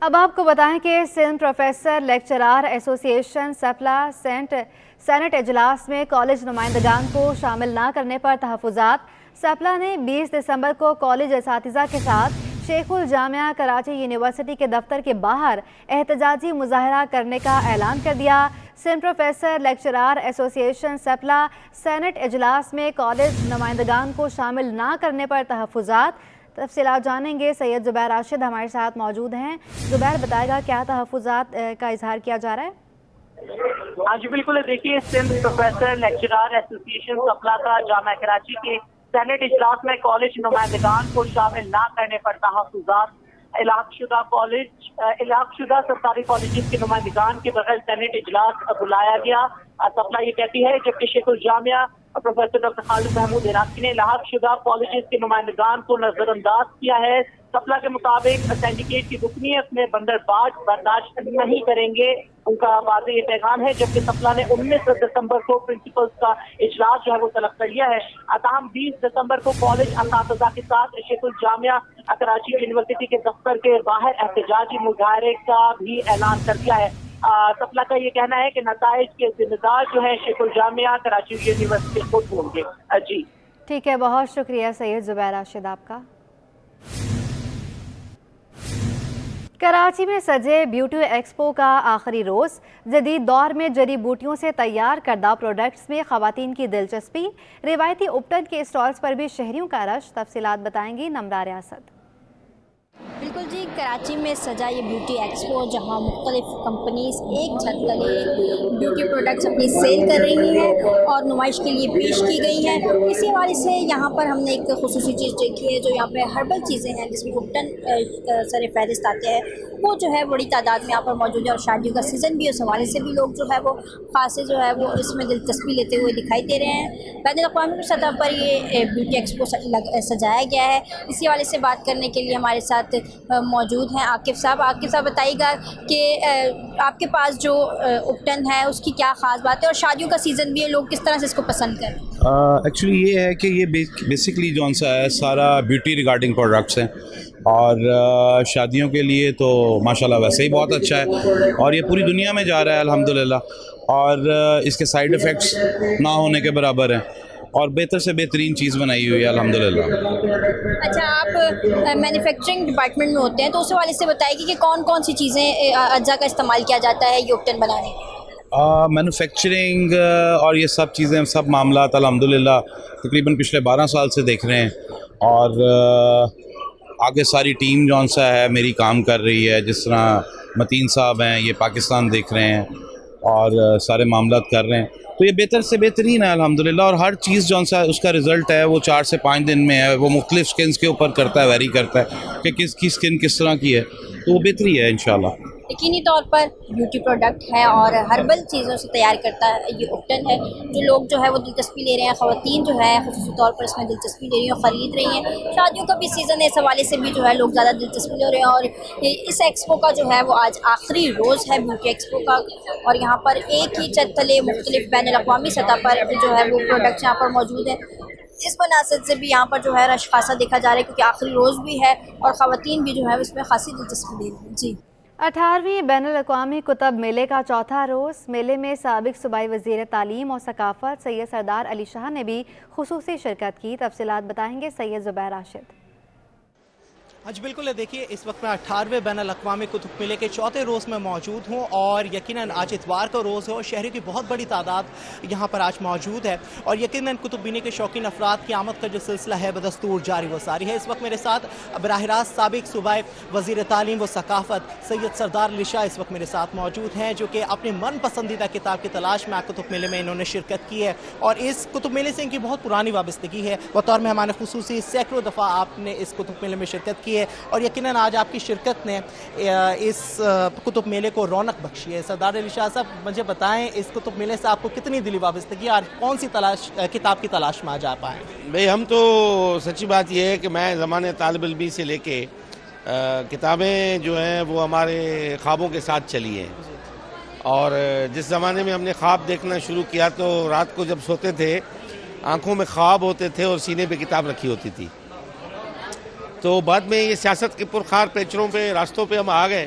اب آپ کو بتائیں کہ سندھ پروفیسر لیکچرار ایسوسی ایشن سپلا سینٹ اجلاس میں کالج نمائندگان کو شامل نہ کرنے پر تحفظات۔ سپلا نے 20 دسمبر کو کالج اساتذہ کے ساتھ شیخ الجامعہ کراچی یونیورسٹی کے دفتر کے باہر احتجاجی مظاہرہ کرنے کا اعلان کر دیا۔ سندھ پروفیسر لیکچرار ایسوسی ایشن سپلا سینٹ اجلاس میں کالج نمائندگان کو شامل نہ کرنے پر تحفظات۔ تفصیلات جانیں گے، سید زبیر راشد ہمارے ساتھ موجود ہیں۔ زبیر بتائے گا کیا تحفظات کا اظہار کیا جا رہا ہے؟ ہاں جی بالکل، دیکھیے سندھ پروفیسر لیکچرار ایسوسی ایشن سپلا کا جامعہ کراچی کے سینٹ اجلاس میں کالج نمائندگان کو شامل نہ کرنے پر تحفظات۔ الحاق شدہ سرکاری کالجز کے نمائندگان کے بغیر سینٹ اجلاس بلایا گیا۔ سپلا یہ کہتی ہے جبکہ شیخ الجامعہ پروفیسر ڈاکٹر خالد محمود عراقی نے الحاق شدہ کالجز کے نمائندگان کو نظر انداز کیا ہے۔ سپلا کے مطابق سینڈیکیٹ کی رکنیت میں بندرباز برداشت نہیں کریں گے، ان کا واضح یہ پیغام ہے۔ جبکہ سپلا نے 19 دسمبر کو پرنسپلز کا اجلاس جو ہے وہ طلب کر لیا ہے۔ تاہم 20 دسمبر کو کالج اساتذہ کے ساتھ شیخ الجامعہ کراچی یونیورسٹی کے دفتر کے باہر احتجاجی مظاہرے کا بھی اعلان کر دیا ہے۔ سپلا کا یہ کہنا ہے کہ نتائج کے ذمہ دار جو ہے شیخ الجامعہ کراچی یونیورسٹی خود ہوں گے۔ جی ٹھیک ہے، بہت شکریہ سید زبیر راشد آپ کا۔ کراچی میں سجے بیوٹی ایکسپو کا آخری روز، جدید دور میں جڑی بوٹیوں سے تیار کردہ پروڈکٹس میں خواتین کی دلچسپی، روایتی اپٹن کے اسٹالز پر بھی شہریوں کا رش۔ تفصیلات بتائیں گی نمرہ ریاست۔ بالکل جی، کراچی میں سجا یہ بیوٹی ایکسپو جہاں مختلف کمپنیز ایک چھت تلے بیوٹی پروڈکٹس اپنی سیل کر رہی ہیں اور نمائش کے لیے پیش کی گئی ہیں۔ اسی حوالے سے یہاں پر ہم نے ایک خصوصی چیز دیکھی ہے جو یہاں پہ ہربل چیزیں ہیں جس میں اپٹن سر فہرست آتے ہیں، وہ جو ہے بڑی تعداد میں یہاں پر موجود ہے اور شادیوں کا سیزن بھی ہے، اس حوالے سے بھی لوگ جو ہے وہ خاصے جو ہے وہ اس میں دلچسپی لیتے ہوئے دکھائی دے رہے ہیں۔ بین الاقوامی سطح پر یہ بیوٹی ایکسپو سجایا گیا ہے۔ اسی حوالے سے بات کرنے کے لیے ہمارے ساتھ موجود ہیں عاقب صاحب۔ عاقب صاحب بتائیے گا کہ آپ کے پاس جو اپٹن ہے اس کی کیا خاص بات ہے اور شادیوں کا سیزن بھی ہے، لوگ کس طرح سے اس کو پسند کریں؟ ایکچولی یہ ہے کہ یہ بیسکلی جون سا ہے سارا بیوٹی ریگارڈنگ پروڈکٹس ہیں اور شادیوں کے لیے تو ماشاءاللہ ویسے ہی بہت اچھا ہے اور یہ پوری دنیا میں جا رہا ہے الحمدللہ، اور اس کے سائیڈ ایفیکٹس نہ ہونے کے برابر ہیں اور بہتر سے بہترین چیز بنائی ہوئی ہے الحمدللہ۔ اچھا، آپ مینوفیکچرنگ ڈپارٹمنٹ میں ہوتے ہیں تو اس حوالے سے بتائیے کہ کون کون سی چیزیں اجزاء کا استعمال کیا جاتا ہے یہ اپٹن بنانے میں؟ مینوفیکچرنگ اور یہ سب چیزیں سب معاملات الحمدللہ تقریباً پچھلے 12 سال سے دیکھ رہے ہیں اور آگے ساری ٹیم جون سا ہے میری کام کر رہی ہے، جس طرح متین صاحب ہیں یہ پاکستان دیکھ رہے ہیں اور سارے معاملات کر رہے ہیں، تو یہ بہتر سے بہترین ہے الحمدللہ۔ اور ہر چیز جون سا اس کا رزلٹ ہے وہ 4 سے 5 دن میں ہے، وہ مختلف سکنز کے اوپر کرتا ہے، ویری کرتا ہے کہ کس کی سکن کس طرح کی ہے، تو وہ بہتری ہے انشاءاللہ۔ یقینی طور پر بیوٹی پروڈکٹ ہے اور ہربل چیزوں سے تیار کرتا ہے یہ اپٹن ہے، جو لوگ جو ہے وہ دلچسپی لے رہے ہیں، خواتین جو ہے خصوصی طور پر اس میں دلچسپی لے رہی ہیں، خرید رہی ہیں۔ شادیوں کا بھی سیزن ہے، اس حوالے سے بھی جو ہے لوگ زیادہ دلچسپی لے رہے ہیں اور اس ایکسپو کا جو ہے وہ آج آخری روز ہے بیوٹی ایکسپو کا، اور یہاں پر ایک ہی چھت تلے مختلف بین الاقوامی سطح پر جو ہے وہ پروڈکٹس یہاں پر موجود ہیں۔ اس مناسب سے بھی یہاں پر جو ہے رش خاصا دیکھا جا رہا ہے کیونکہ آخری روز بھی ہے اور خواتین بھی جو ہے اس میں خاصی دلچسپی لے رہی ہیں۔ جی 18ویں بین الاقوامی کتب میلے کا چوتھا روز، میلے میں سابق صوبائی وزیر تعلیم اور ثقافت سید سردار علی شاہ نے بھی خصوصی شرکت کی۔ تفصیلات بتائیں گے سید زبیر راشد۔ آج بالکل دیکھیے اس وقت میں 18ویں بین الاقوامی کتب میلے کے چوتھے روز میں موجود ہوں اور یقیناً آج اتوار کا روز ہے اور شہریوں کی بہت بڑی تعداد یہاں پر آج موجود ہے اور یقیناً کتب بینی کے شوقین افراد کی آمد کا جو سلسلہ ہے بدستور جاری و ساری ہے۔ اس وقت میرے ساتھ براہ راست سابق صوبائی وزیر تعلیم و ثقافت سید سردار علی شاہ اس وقت میرے ساتھ موجود ہیں، جو کہ اپنی من پسندیدہ کتاب کی تلاش میں کتب میلے میں انہوں نے شرکت کی ہے اور اس کتب میلے سے ان کی بہت پرانی وابستگی ہے۔ بطور مہمان خصوصی سینکڑوں دفعہ آپ نے اس کتب میلے میں شرکت کی ہے اور یقیناً آج آپ کی شرکت نے اس کتب میلے کو رونق بخشی ہے۔ سردار علی شاہ صاحب مجھے بتائیں اس کتب میلے سے آپ کو کتنی دلی وابستگی اور کون سی کتاب کی تلاش میں آج آپ آئے؟ بھئی ہم تو سچی بات یہ ہے کہ میں زمانے طالب علمی سے لے کے کتابیں جو ہیں وہ ہمارے خوابوں کے ساتھ چلی ہیں اور جس زمانے میں ہم نے خواب دیکھنا شروع کیا تو رات کو جب سوتے تھے آنکھوں میں خواب ہوتے تھے اور سینے پہ کتاب رکھی ہوتی تھی۔ تو بعد میں یہ سیاست کے پرخار پیچروں پہ راستوں پہ ہم آ گئے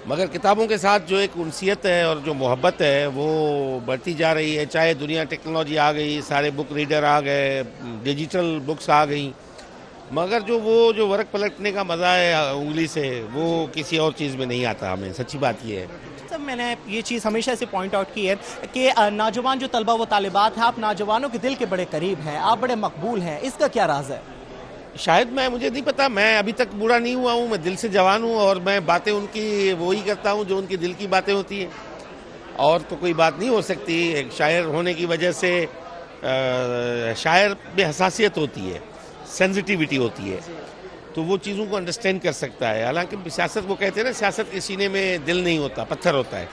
مگر کتابوں کے ساتھ جو ایک انسیت ہے اور جو محبت ہے وہ بڑھتی جا رہی ہے. چاہے دنیا ٹیکنالوجی آ گئی, سارے بک ریڈر آ گئے, ڈیجیٹل بکس آ گئیں, مگر جو ورق پلٹنے کا مزہ ہے انگلی سے, وہ کسی اور چیز میں نہیں آتا ہمیں. سچی بات یہ ہے. سب میں نے یہ چیز ہمیشہ سے پوائنٹ آؤٹ کی ہے کہ نوجوان جو طلبہ و طالبات ہیں, آپ نوجوانوں کے دل کے بڑے قریب ہیں, آپ بڑے مقبول ہیں, اس کا کیا راز ہے؟ شاید مجھے نہیں پتا, میں ابھی تک بوڑھا نہیں ہوا ہوں, میں دل سے جوان ہوں, اور میں باتیں ان کی وہی کرتا ہوں جو ان کی دل کی باتیں ہوتی ہیں, اور تو کوئی بات نہیں ہو سکتی. ایک شاعر ہونے کی وجہ سے شاعر میں حساسیت ہوتی ہے, سینسٹیوٹی ہوتی ہے, تو وہ چیزوں کو انڈرسٹینڈ کر سکتا ہے. حالانکہ سیاست وہ کہتے ہیں نا, سیاست کے سینے میں دل نہیں ہوتا, پتھر ہوتا ہے.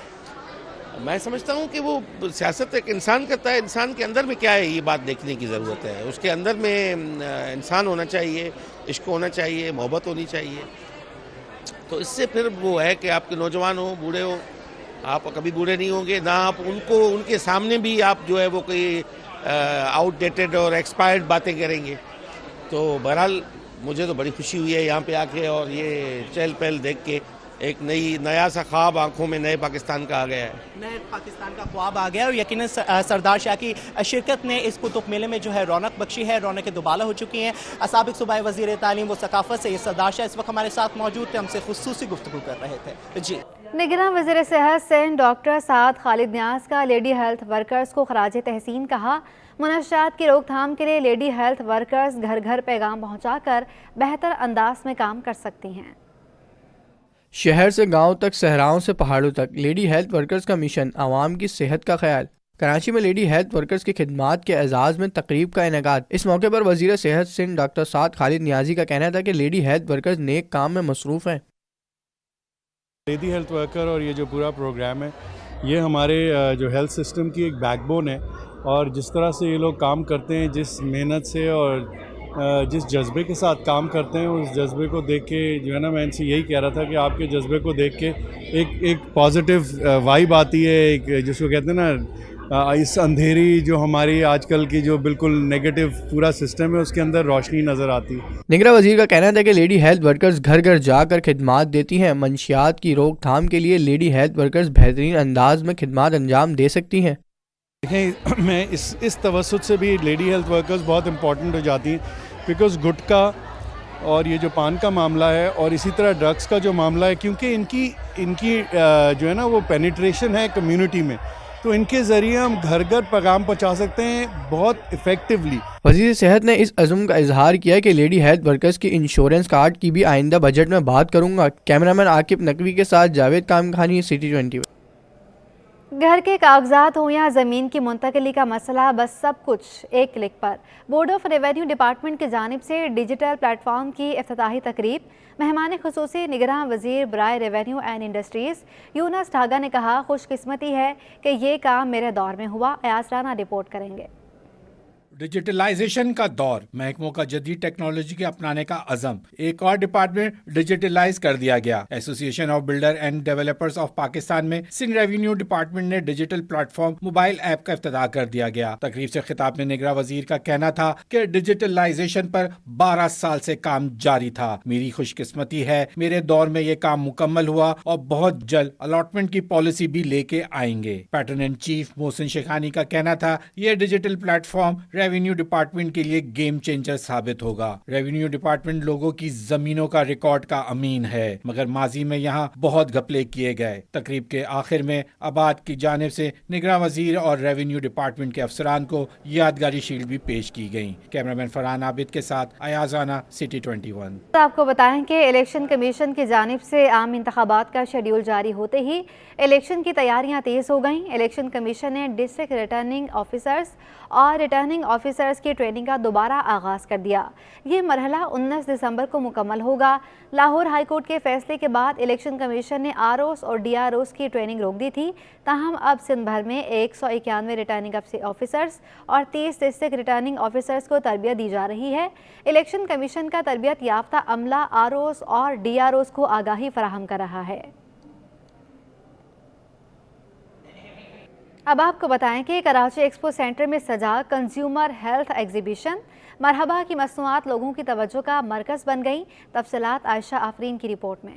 میں سمجھتا ہوں کہ وہ سیاست ایک انسان کرتا ہے, انسان کے اندر میں کیا ہے یہ بات دیکھنے کی ضرورت ہے. اس کے اندر میں انسان ہونا چاہیے, عشق ہونا چاہیے, محبت ہونی چاہیے. تو اس سے پھر وہ ہے کہ آپ کے نوجوان ہوں, بوڑھے ہوں, آپ کبھی بوڑھے نہیں ہوں گے نہ. آپ ان کے سامنے بھی آپ جو ہے وہ کوئی آؤٹ ڈیٹڈ اور ایکسپائرڈ باتیں کریں گے. تو بہرحال مجھے تو بڑی خوشی ہوئی ہے یہاں پہ آ کے, اور یہ چہل پہل دیکھ کے ایک نیا سا خواب آنکھوں میں نئے پاکستان کا آ گیا ہے. نئے پاکستان کا خواب آ گیا, اور یقیناً سردار شاہ کی شرکت نے اس کتب میلے میں جو ہے رونق بخشی ہے, رونقیں دوبالا ہو چکی ہیں. سابق صوبائی وزیر تعلیم و ثقافت سے سردار شاہ اس وقت ہمارے ساتھ موجود تھے, ہم سے خصوصی گفتگو کر رہے تھے. جی نگراں وزیر صحت سندھ ڈاکٹر سعد خالد نیاز کا لیڈی ہیلتھ ورکرز کو خراج تحسین کہا. منشیات کی روک تھام کے لیے لیڈی ہیلتھ ورکرز گھر گھر پیغام پہنچا کر بہتر انداز میں کام کر سکتی ہیں. شہر سے گاؤں تک, صحراؤں سے پہاڑوں تک, لیڈی ہیلتھ ورکرز کا مشن, عوام کی صحت کا خیال. کراچی میں لیڈی ہیلتھ ورکرز کی خدمات کے اعزاز میں تقریب کا انعقاد. اس موقع پر وزیر صحت سندھ ڈاکٹر سعد خالد نیازی کا کہنا تھا کہ لیڈی ہیلتھ ورکرز نیک کام میں مصروف ہیں. لیڈی ہیلتھ ورکر اور یہ جو پورا پروگرام ہے, یہ ہمارے جو ہیلتھ سسٹم کی ایک بیک بون ہے, اور جس طرح سے یہ لوگ کام کرتے ہیں, جس محنت سے اور جس جذبے کے ساتھ کام کرتے ہیں, اس جذبے کو دیکھ کے جو ہے نا, میں ان سے یہی کہہ رہا تھا کہ آپ کے جذبے کو دیکھ کے ایک پازیٹیو وائب آتی ہے, ایک جس کو کہتے ہیں نا, اس اندھیری جو ہماری آج کل کی جو بالکل نیگیٹو پورا سسٹم ہے, اس کے اندر روشنی نظر آتی ہے. نگراں وزیر کا کہنا تھا کہ لیڈی ہیلتھ ورکرز گھر گھر جا کر خدمات دیتی ہیں. منشیات کی روک تھام کے لیے لیڈی ہیلتھ ورکرز بہترین انداز میں خدمات انجام دے سکتی ہیں. دیکھیں, میں اس توسط سے بھی لیڈی ہیلتھ ورکرز بہت امپورٹنٹ ہو جاتی ہیں, بیکاز گٹکا اور یہ جو پان کا معاملہ ہے, اور اسی طرح ڈرگس کا جو معاملہ ہے, کیونکہ ان کی جو ہے نا وہ پینیٹریشن ہے کمیونٹی میں, تو ان کے ذریعے ہم گھر گھر پیغام پہنچا سکتے ہیں بہت افیکٹولی. وزیر صحت نے اس عزم کا اظہار کیا کہ لیڈی ہیلتھ ورکرز کی انشورنس کارڈ کی بھی آئندہ بجٹ میں بات کروں گا. کیمرامین عاقب نقوی کے ساتھ جاوید کامخانی, سٹی 21. گھر کے کاغذات ہوں یا زمین کی منتقلی کا مسئلہ, بس سب کچھ ایک click per. Board of revenue department کی جانب سے ڈیجیٹل پلیٹ فارم کی افتتاحی تقریب. مہمان خصوصی نگراں وزیر برائے ریونیو اینڈ انڈسٹریز یونس ڈھاگا نے کہا, خوش قسمتی ہے کہ یہ کام میرے دور میں ہوا. ایاز رانا رپورٹ کریں گے. ڈیجیٹلائزیشن کا دور, محکموں کا جدید ٹیکنالوجی کے اپنانے کا عزم, ایک اور ڈپارٹمنٹ ڈیجیٹلائز کر دیا گیا. ایسوسی ایشن of builder and developers of Pakistan میں سندھ ریونیو ڈپارٹمنٹ نے digital plate form mobile app کا افتتاح کر دیا گیا. تقریب سے خطاب میں نگراں وزیر کا کہنا تھا کہ ڈیجیٹلائزیشن پر 12 سال سے کام جاری تھا. میری خوش قسمتی ہے میرے دور میں یہ کام مکمل ہوا, اور بہت جلد الاٹمنٹ کی پالیسی بھی لے کے آئیں گے. پیٹرن ان چیف محسن شیخانی کا کہنا تھا یہ digital plate form revenue department کے لیے گیم چینجر ثابت ہوگا. ریونیو ڈپارٹمنٹ لوگوں کی زمینوں کا ریکارڈ کا امین ہے, مگر ماضی میں یہاں بہت گھپلے کیے گئے. تقریب کے آخر میں آباد کی جانب سے نگراں وزیر اور ریونیو ڈپارٹمنٹ کے افسران کو یادگاری شیلڈ بھی پیش کی گئیں. کیمرامین فرحان عابد کے ساتھ ایاز رانا, سٹی 21. آپ کو بتائیں کہ الیکشن کمیشن کی جانب سے عام انتخابات کا شیڈیول جاری ہوتے ہی الیکشن کی تیاریاں تیز ہو گئیں. الیکشن کمیشن نے ڈسٹرکٹ ریٹرننگ آفیسرز اور ریٹرننگ آفیسرز کی ٹریننگ کا دوبارہ آغاز کر دیا. یہ مرحلہ 19 دسمبر کو مکمل ہوگا. لاہور ہائی کورٹ کے فیصلے کے بعد الیکشن کمیشن نے آروز اور ڈی آروز کی ٹریننگ روک دی تھی. تاہم اب سندھ بھر میں 191 ریٹرننگ آفیسرز اور 30 ڈسٹرکٹ ریٹرننگ آفیسرز کو تربیت دی جا رہی ہے. الیکشن کمیشن کا تربیت یافتہ عملہ آروز اور ڈی آروز کو آگاہی فراہم کر رہا ہے. اب آپ کو بتائیں کہ کراچی ایکسپو سینٹر میں سجا کنزیومر ہیلتھ ایگزیبیشن مرحبا کی مصنوعات لوگوں کی توجہ کا مرکز بن گئی. تفصیلات عائشہ آفرین کی رپورٹ میں.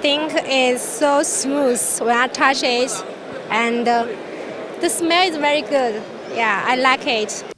think it's so smooth when I touch it and the smell is very good. Yeah, I like it.